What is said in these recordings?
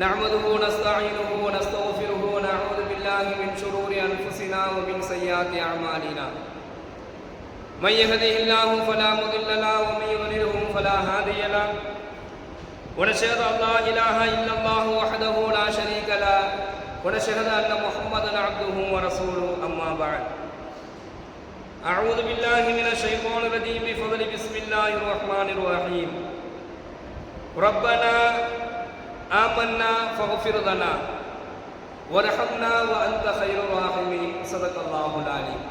نحمده ونستعينه ونستغفره ونعوذ بالله من شرور أنفسنا ومن سيئات أعمالنا من يهده الله فلا مضل له ومن يضلله فلا هادي له ونشهد أن لا إله إلا الله وحده لا شريك له ونشهد أن محمدا عبده ورسوله أما بعد أعوذ بالله من الشيطان الرجيم بفضل بسم الله الرحمن الرحيم ربنا آمنا فاغفر لنا وارحمنا وأنت خير الراحمين صدق الله العليم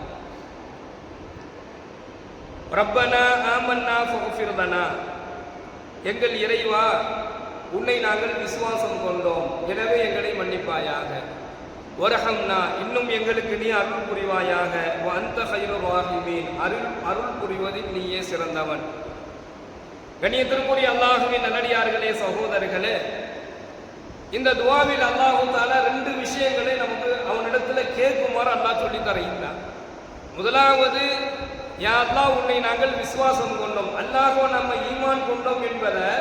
ربنا آمنا فاغفر لنا எங்கள் இறைவா உன்னை நாங்கள் விசுவாசம் கொண்டோம், எனவே எங்களை மன்னிப்பாயாக. வரஹம்னா இன்னும் எங்களுக்கு நீ அருள் புரிவாயாக. வஅன்த கைருர் ராஹிமீன் அருள் புரிவதில் நீயே சிறந்தவன். கண்ணியத்திற்குரிய அல்லாஹ்வின் நல்லடியார்களே, சகோதரர்களே, இந்த துஆவில் அல்லாஹ் தஆலா ரெண்டு விஷயங்களை நமக்கு அவனிடத்துல கேட்குமாறு அல்லாஹ் சொல்லி தருகிறான். முதலாவது, யா அல்லாஹ் உன்னை நாங்கள் விசுவாசம் கொண்டோம், அல்லாஹ்வை நம்ம ஈமான் கொண்டோம் என்பதை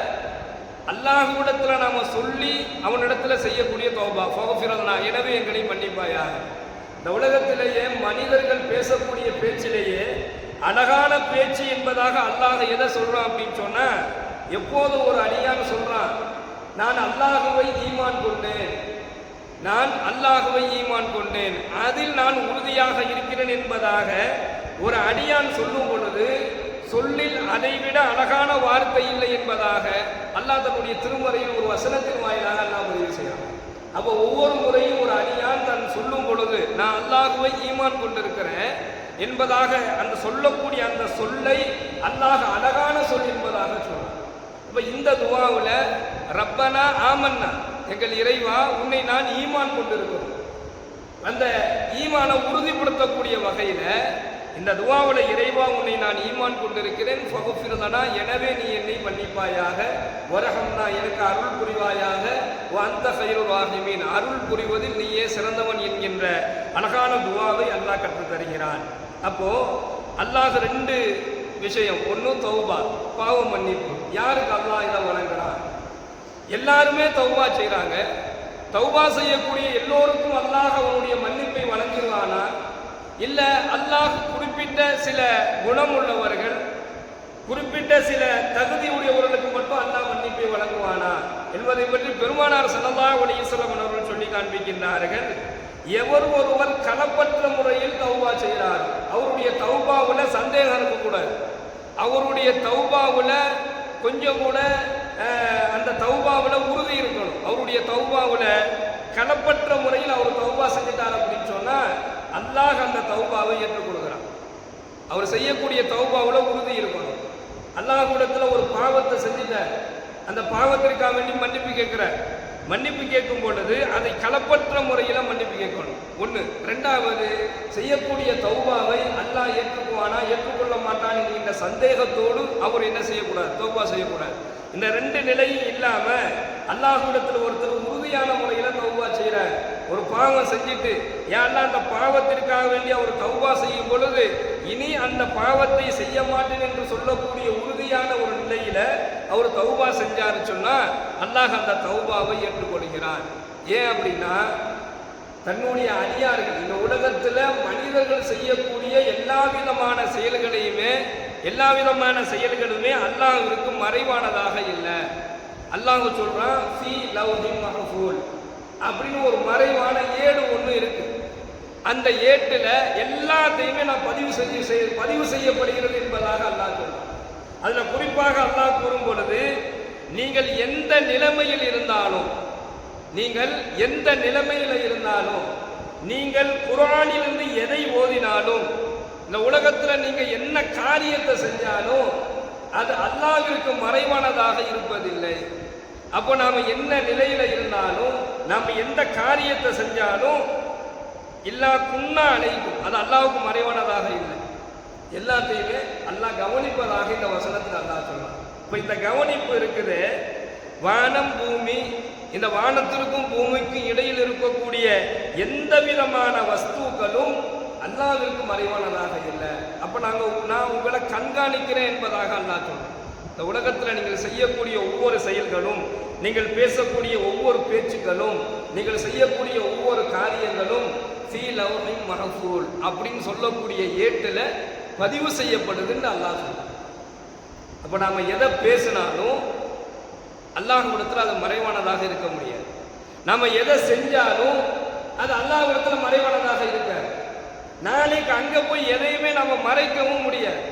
அல்லாஹ்விடத்துல நாம சொல்லி அவனிடத்துல செய்யக்கூடிய தௌபா ஃபக்ஃபிர்லனா, எனவே எங்களை மன்னிப்பாயாக. இந்த உலகத்திலேயே மனிதர்கள் பேசக்கூடிய பேச்சிலேயே அழகான பேச்சு என்பதாக அல்லாஹ் எதை சொல்றான் அப்படின்னு சொன்னா, எப்போது ஒரு அடியான் சொல்றான், நான் அல்லாஹ்வை ஈமான் கொண்டேன், நான் அல்லாஹ்வை ஈமான் கொண்டேன், அதில் நான் உறுதியாக இருக்கிறேன் என்பதாக ஒரு அடியான் சொல்லும் பொழுது சொல்லில் அதைவிட அழகான வார்த்தை இல்லை என்பதாக அல்லாஹ் தன்னுடைய திருமறையில் ஒரு வசனத்தின் வாயிலாக அல்லாஹ் முடிவு செய்யலாம். அப்போ ஒவ்வொரு முறையும் ஒரு அடியான் தான் சொல்லும் பொழுது நான் அல்லாஹ்வை ஈமான் கொண்டிருக்கிறேன் என்பதாக அந்த சொல்லக்கூடிய அந்த சொல்லை அல்லாஹ் அழகான சொல் என்பதாக சொல்றான். அப்ப இந்த துஆவுல ரப்பனா ஆமன்னா, எங்கள் இறைவா உன்னை நான் ஈமான் கொண்டிருக்கிறோம், அந்த ஈமானை உறுதிப்படுத்தக்கூடிய வகையில இந்த துஆவுல இறைவா உன்னை நான் ஈமான் கொண்டிருக்கிறேன், ஃபக்ஃபிர்லனா எனவே நீ என்னை மன்னிப்பாயாக, வரஹம்னா எனக்கு அருள் புரிவாயாக, வஅன்த கைருர் ராஹிமீன் அருள் புரிவதில் நீயே சிறந்தவன் என்கின்ற அழகான துஆவை அல்லாஹ் கற்றுத் தருகிறான். அப்போ அல்லாஹ் ரெண்டு விஷயம், ஒன்று தௌபா பாவ மன்னிப்பு. யாருக்கு அல்லாஹ் இதை வழங்குறான்? எல்லாருமே தௌபா செய்கிறாங்க. தௌபா செய்யக்கூடிய எல்லோருக்கும் அல்லாஹ் அவனுடைய மன்னிப்பை வழங்கிடுவானா? இல்லை அல்லாஹ் குறிப்பிட்ட சில குணம் உள்ளவர்கள், குறிப்பிட்ட சில தகுதி உடையவர்களுக்கு மட்டும் அல்லாஹ் மன்னிப்பை வழங்குவானா என்பதை பற்றி பெருமானார் ஸல்லல்லாஹு அலைஹி வஸல்லம் அவர்கள் சொல்லி காண்பிக்கின்றார்கள். எவர் ஒருவர் களப்பற்ற முறையில் தௌபா செய்கிறார், அவருடைய தௌபாவுல சந்தேகம் இருக்கக்கூடாது, அவருடைய தௌபாவுல கொஞ்சம் கூட அந்த தௌபாவுல உறுதி இருக்கணும். அவருடைய தௌபாவுல களப்பற்ற முறையில் அவர் தௌபா செஞ்சிட்டார் அப்படின்னு சொன்னா அல்லாஹ் அந்த தௌபாவை ஏற்றுக்கொள்கிறான். அவர் செய்யக்கூடிய தௌபாவுல உறுதி இருக்கணும். அல்லாஹ்விடத்துல ஒரு பாவத்தை செஞ்சிட்டார், அந்த பாவத்திற்காக வேண்டி மன்னிப்பு கேட்கிறார். மன்னிப்பு கேட்கும் பொழுது அதை களப்பற்ற முறையில மன்னிப்பு கேட்கணும், ஒண்ணு. ரெண்டாவது, செய்யக்கூடிய தௌபாவை அல்லாஹ் ஏற்றுக்குவானா ஏற்றுக்கொள்ள மாட்டான் என்கின்ற சந்தேகத்தோடு அவர் என்ன செய்யக்கூடாது, தௌபா செய்யக்கூடாது. இந்த ரெண்டு நிலையும் இல்லாம அல்லாஹ்விடத்தில் ஒருத்தர் உறுதியான முறையில தௌபா செய்யறார். ஒரு பாவம் செஞ்சுட்டு யாரெல்லாம் அந்த பாவத்திற்காக வேண்டி அவர் தௌபா செய்யும் பொழுது இனி அந்த பாவத்தை செய்ய மாட்டேன் என்று சொல்லக்கூடிய உறுதியான ஒரு நிலையில அவர் தௌபா செஞ்சாரு சொன்னா அல்லாஹ் அந்த தௌபாவை ஏற்றுக்கொள்கிறான். ஏன் அப்படின்னா, தன்னுடைய அடியார்கள், இந்த உலகத்துல மனிதர்கள் செய்யக்கூடிய எல்லா விதமான செயல்களுமே அல்லாஹ்விற்கு மறைவானதாக இல்லை. அல்லாஹ் சொல்றான் ஃபீ லவ்ஹின் மஹ்ஃபூல் அப்படின்னு ஒரு மறைவான ஏடு ஒன்று இருக்கு. அந்த ஏட்டுல எல்லாத்தையுமே நான் பதிவு செய்யப்படுகிறது என்பதாக அல்லாஹ் சொல்றான். அதுல குறிப்பாக அல்லாஹ் கூறும் பொழுது, நீங்கள் எந்த நிலைமையில் இருந்தாலும், நீங்கள் குர்ஆனிலிருந்து எதை ஓதினாலும், இந்த உலகத்துல நீங்க என்ன காரியத்தை செஞ்சாலும் அது அல்லாஹ்விற்கு மறைவானதாக இருப்பதில்லை. அப்போ நாம என்ன நிலையில இருந்தாலும், நாம எந்த காரியத்தை செஞ்சாலும் இல்லா குன்னா அலைக்கும், அது அல்லாஹ்வுக்கு மறைவானதாக இல்லை. எல்லாத்தையுமே அல்லாஹ் கவனிப்பதாக இந்த வசனத்தில் அல்லாஹ் சொல்றான். இப்ப இந்த கவனிப்பு இருக்குது. வானம் பூமி, இந்த வானத்திற்கும் பூமிக்கும் இடையில் இருக்கக்கூடிய எந்த விதமான வஸ்துக்களும் அல்லாஹ்விற்கு மறைவானதாக இல்லை. அப்ப நான் உங்களை கண்காணிக்கிறேன் என்பதாக அல்லாஹ் சொல்றேன். இந்த உலகத்தில் நீங்கள் செய்யக்கூடிய ஒவ்வொரு செயல்களும், நீங்கள் பேசக்கூடிய ஒவ்வொரு பேச்சுக்களும், நீங்கள் செய்யக்கூடிய ஒவ்வொரு காரியங்களும் ஃபீ லவ்ஹின் மஹ்ஃபூல் அப்படின்னு சொல்லக்கூடிய ஏட்டில் பதிவு செய்யப்படுதுன்னு அல்லாஹ் சொல்றான். அப்போ நாம் எதை பேசினாலும் அல்லாஹ்விடத்தில் அது மறைவானதாக இருக்க முடியாது. நாம் எதை செஞ்சாலும் அது அல்லாஹ்விடத்தில் மறைவானதாக இருக்காது. நாளைக்கு அங்கே போய் எதையுமே நம்ம மறைக்கவும் முடியாது.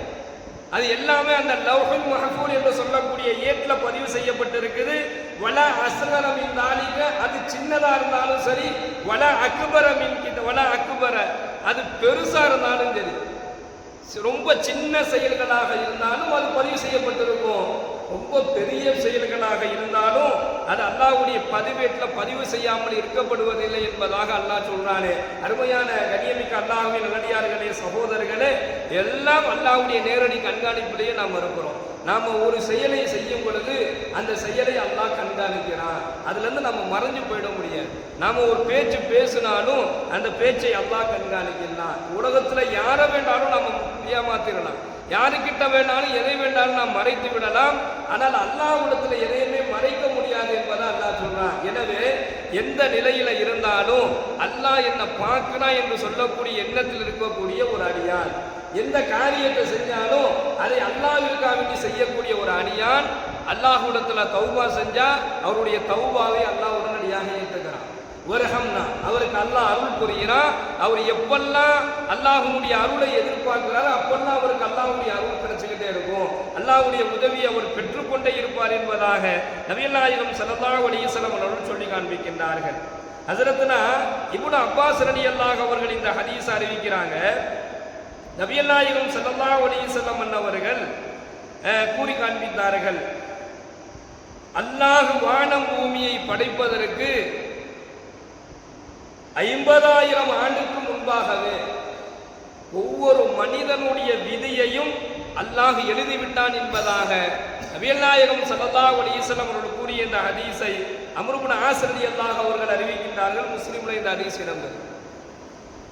அது எல்லாமே அந்த லவ்ஹுல் மஹ்ஃபூல் என்று சொல்லக்கூடிய ஏட்டில் பதிவு செய்யப்பட்டிருக்குது. வலா அஸ்கர மின் தாலிக, அது சின்னதா இருந்தாலும் சரி, வலா அக்பர மின் கிட்ட வலா அக்பர, அது பெருசா இருந்தாலும் சரி, ரொம்ப சின்ன செயல்களாக இருந்தாலும் அது பதிவு செய்யப்பட்டிருக்கும். ரொம்ப பெரிய செயல்களாக இருந்தாலும் அது அல்லாஹ்வுடைய பதிவேட்டில் பதிவு செய்யாமல் இருக்கப்படுவதில்லை என்பதாக அல்லாஹ் சொல்றானே. அருமையான கண்ணியமிக்க அல்லாஹ்வின் நல்லடியார்களே, சகோதரர்களே, எல்லாம் அல்லாஹ்வுடைய நேரடி கண்காணிப்பிலேயே நாம் இருக்கிறோம். நாம் ஒரு செயலை செய்யும் பொழுது அந்த செயலை அல்லாஹ் கண்காணிக்கிறான். அதுலேருந்து நம்ம மறைஞ்சு போயிட முடியாது. நாம் ஒரு பேச்சு பேசினாலும் அந்த பேச்சை அல்லாஹ் கண்காணிக்கலாம். உலகத்தில் யாரை வேண்டாலும் நம்ம ஏமாத்திடலாம், யாருக்கிட்ட வேணாலும் எதை வேண்டாலும் நாம் மறைத்து விடலாம். ஆனால் அல்லாஹ்விடத்தில் எதையுமே மறைக்க முடியாது என்பதை அல்லாஹ் சொல்றான். எனவே எந்த நிலையில இருந்தாலும் அல்லாஹ் என்ன பார்க்கிறான் என்று சொல்லக்கூடிய எண்ணத்தில் இருக்கக்கூடிய ஒரு அடியான், எந்த காரியத்தை செஞ்சாலும் அதை அல்லாஹ்விற்காக வேண்டி செய்யக்கூடிய ஒரு அடியான் அல்லாஹ்விடத்தில் தௌபா செஞ்சா அவருடைய தௌபாவை அல்லாஹ் உடனடியாக ஏற்றுக்கிறான். வரஹம்னா, அவருக்கு அல்லாஹ் அருள் புரிகிறான். அவர் எப்பெல்லாம் அல்லாஹ்வுடைய அருளை எதிர்பார்க்கிறாரோ அப்பெல்லாம் அவருக்கு அல்லாஹ்வுடைய அருள் கிடைச்சிக்கிட்டே இருக்கும். அல்லாஹ்வுடைய உதவியை அவர் பெற்றுக்கொண்டே இருப்பார் என்பதாக நபிகள் நாயகம் ஸல்லல்லாஹு அலைஹி வஸல்லம் அவர்கள் சொல்லி காண்பிக்கின்றார்கள். ஹஸரத்னா இப்னு அப்பாஸ் ரலியல்லாஹு அவர்கள் இந்த ஹதீஸ் அறிவிக்கிறாங்க. நபிகள் நாயகம் ஸல்லல்லாஹு அலைஹி வஸல்லம் அவர்கள் கூறி காண்பித்தார்கள், அல்லாஹ் வானம் பூமியை படைப்பதற்கு 50,000 ஆண்டுக்கு முன்பாகவே ஒவ்வொரு மனிதனுடைய விதியையும் அல்லாஹ் எழுதிவிட்டான் என்பதாக நபிகள் நாயகம் ஸல்லல்லாஹு அலைஹி வஸல்லம் அவர்கள் கூறிய இந்த ஹதீஸை அம்ர் இப்னு ஆஸ் ரலியல்லாஹு அவர்கள் அறிவிக்கின்றார்கள். முஸ்லிம்ல இந்த ஹதீஸ் இடம்பெறும்.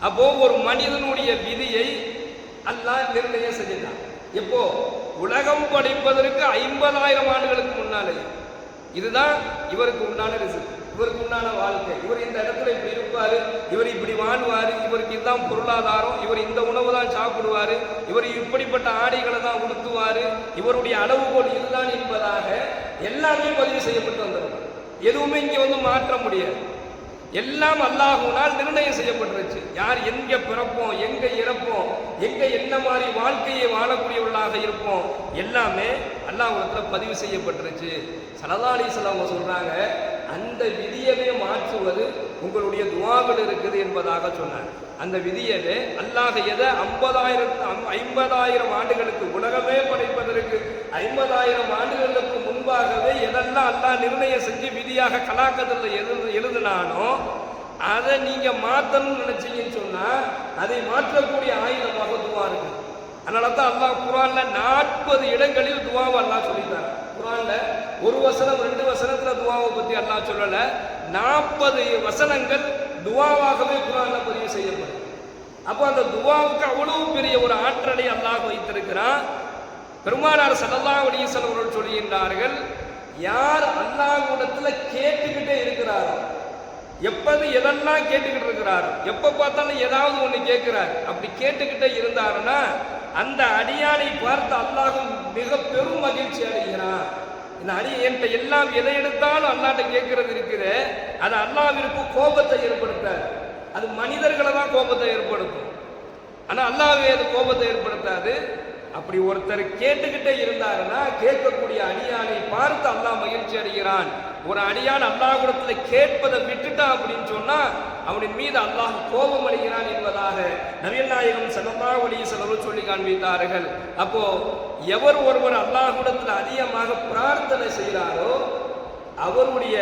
அப்போ ஒரு மனிதனுடைய விதியை அல்லாஹ் நிர்ணயம் செஞ்சிட்டான். எப்போ? உலகம் படைப்பதற்கு 50,000 ஆண்டுகளுக்கு முன்னாலே. இதுதான் இவருக்கு உண்டான ரிஸ்க், இவருக்கு உண்டான வாழ்க்கை. இவர் இந்த இடத்துல இப்படி இருப்பாரு, இவர் இப்படி வாழ்வாரு, இவருக்கு இதுதான் பொருளாதாரம், இவர் இந்த உணவு தான் சாப்பிடுவாரு, இவர் இப்படிப்பட்ட ஆடைகளை தான் உடுத்துவாரு, இவருடைய அளவுகோல் இதுதான் என்பதாக எல்லாமே பதிவு செய்யப்பட்டு வந்திருக்கும். எதுவுமே இங்கே வந்து மாற்ற முடியாது. எல்லாம் அல்லாஹ்வினால் நிர்ணயம் செய்யப்பட்டுருச்சு. யார் எங்க பிறப்போம், எங்க இறப்போம், எங்க என்ன மாதிரி வாழ்க்கையை வாழக்கூடியவர்களாக இருப்போம், எல்லாமே அல்லாஹ்விடத்தில் பதிவு செய்யப்பட்டுருச்சு. ஸல்லல்லாஹு அலைஹி வஸல்லம் அவங்க சொல்றாங்க, அந்த விதியவே மாற்றுவது உங்களுடைய துஆவில் இருக்குது என்பதாக சொன்னார். அந்த விதியவே அல்லாஹ் எதை 50,000 ஆண்டுகளுக்கு, உலகமே படைப்பதற்கு 50,000 ஆண்டுகளுக்கு முன்பாகவே எதெல்லாம் அல்லாஹ் நிர்ணயம் செஞ்சு விதியாக கலாக்கத்தில் எழுதினானோ அதை நீங்க மாற்றணும்னு நினைச்சீங்கன்னு சொன்னா அதை மாற்றக்கூடிய ஆயுதமாக துஆ இருக்கு. அதனால தான் அல்லாஹ் குர்ஆன்ல 40 இடங்களில் துஆவை அல்லாஹ் சொல்லிட்டார். குர்ஆன்ல ஒரு வசனம் 2 வசனத்துல துஆவை பத்தி அல்லாஹ் சொல்லல, 40 வசனங்கள் துஆவாகவே குர்ஆன்ல பதிவு செய்யப்படும். அப்போ அந்த துஆவுக்கு அவ்வளவு பெரிய ஒரு ஆற்றலை அல்லாஹ் வைத்திருக்கிறான். பெருமானார் ஸல்லல்லாஹு அலைஹி வஸல்லம் அவர்கள் சொல்கின்றார்கள், யார் அல்லாஹ்விடத்துல கேட்டுக்கிட்டே இருக்கிறாரோ, எப்போது எதெல்லாம் கேட்டுக்கிட்டு இருக்கிறாரோ, எப்போ பார்த்தாலும் ஏதாவது ஒன்று கேட்கிறார், அப்படி கேட்டுக்கிட்டே இருந்தாருன்னா அந்த அடியானை பார்த்து அல்லாஹ் மிக பெரும் மகிழ்ச்சி அடைகிறான். இந்த என்கிட்ட எல்லாம் எதை எடுத்தாலும் அல்லாஹ்ட்ட கேட்கறது இருக்குது, அது அல்லாஹ்விற்கு கோபத்தை ஏற்படுத்தாது. அது மனிதர்களை தான் கோபத்தை ஏற்படுத்தும், ஆனால் அல்லாஹ்வே அது கோபத்தை ஏற்படுத்தாது. அப்படி ஒருத்தர் கேட்டுக்கிட்டே இருந்தாருன்னா கேட்கக்கூடிய அடியானை பார்த்து அல்லாஹ் மகிழ்ச்சி அடைகிறான். ஒரு அடியான் அல்லாஹ்விடத்தில் கேட்பதை விட்டுட்டான் அப்படின்னு சொன்னா அவனின் மீது அல்லாஹ் கோபம் அடைகிறான் என்பதாக நபிகள் நாயகம் ஸல்லல்லாஹு அலைஹி வஸல்லம் சொல்லி காண்பித்தார்கள். அப்போ எவர் ஒருவர் அல்லாஹ்விடத்தில் அதிகமாக பிரார்த்தனை செய்கிறாரோ அவருடைய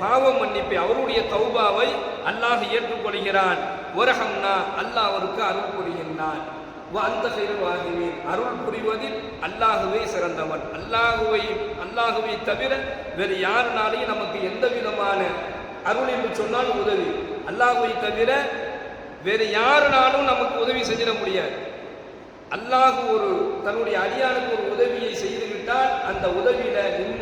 பாவ மன்னிப்பை, அவருடைய தௌபாவை அல்லாஹ் ஏற்றுக்கொள்கிறான். வரஹம்னா, அல்லாஹ் அவருக்கு அருள் புரிகின்றான். அந்த அருள் புரிவதில் அல்லாஹுவே சிறந்தவன். அல்லாஹுவை தவிர வேறு யாருனாலையும் நமக்கு எந்த விதமான அருள் என்று சொன்னால் உதவி, அல்லாஹுவை தவிர வேறு யாருனாலும் நமக்கு உதவி செஞ்சிட முடியாது. அல்லாஹ் ஒரு தன்னுடைய அடியானுக்கு ஒரு உதவியை செய்துவிட்டு விட்டால்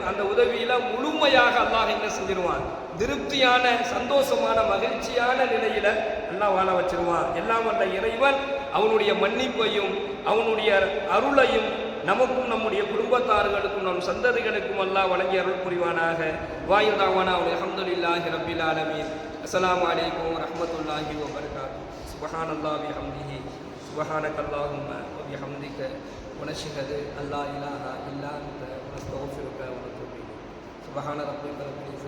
அந்த உதவியில முழுமையாக அல்லாஹ் என்ன செஞ்சிருவான், திருப்தியான சந்தோஷமான மகிழ்ச்சியான நிலையில அல்லாஹ் வாழ வச்சிருவான். எல்லாம் வல்ல இறைவன் அவனுடைய மன்னிப்பையும் அவனுடைய அருளையும் நமக்கும் நம்முடைய குடும்பத்தார்களுக்கும் நம் சந்ததிகளுக்கும் அல்லாஹ் வழங்கி அருள் புரிவானாக. வாயுதாவானா அல்ஹம்துலில்லாஹி ரப்பில் ஆலமீன். அஸ்ஸலாமு அலைக்கும் வரஹ்மத்துல்லாஹி வபரகாத்துஹு. சுப்ஹானல்லாஹி வபிஹம்திஹி சுப்ஹானக்கல்லாஹும்ம வபிஹம்திக வனஷ்ஹது அல்லா இலாஹா இல்லா அன்த வனஸ்தக்ஃபிருக வனதூபு இலைக். சுப்ஹான ரப்பிக ரப்பில்